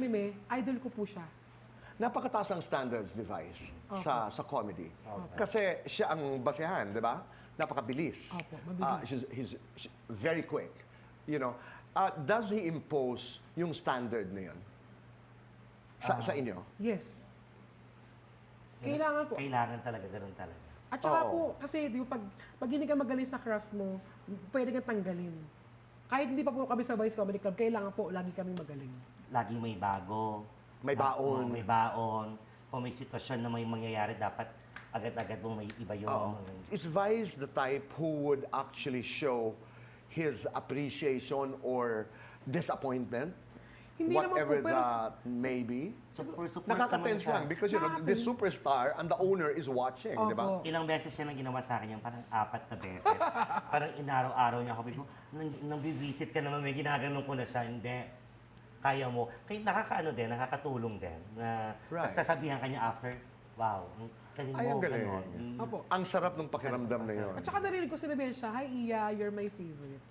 anime, idol ko po siya. Napakataas ang standards ni Vice sa comedy. Opo. Kasi siya ang basehan, di ba? Napakabilis. Opo, mabilis. He's very quick. You know, does he impose yung standard na yun? Sa inyo? Yes. Kailangan po. Kailangan talaga, ganun talaga. At saka Oo. po, kasi di ba, pag hindi ka magaling sa craft mo, pwede kang tanggalin. Kahit hindi pa po kami sa Vice Comedy Club, kailangan po lagi kami magaling. Laging may bago. May baon. May baon. Kung may sitwasyon na may mangyayari, dapat agad-agad mong may iba yun. Oo. Is Vice the type who would actually show his appreciation or disappointment? Hindi naman po, Whatever pero that may be? Support Nakaka-tense naman siya. lang because you know, the superstar and the owner is watching, di ba? Opo. Ilang beses siya nang ginawa sa akin yan, parang 4 na beses. Parang inaraw-araw niya ako. Bigo, nang visit ka naman, may ginaganon ko na siya. Hindi. Kaya mo. Kaya nakakaano din, nakakatulong din. Na Right. sasabihan ka niya after, wow, ang galing mo. Ay, ang galing. ganon. Opo. Ang sarap ng pakiramdam na yun. At saka narinig ko sinabihan siya, hi Iya, you're my favorite.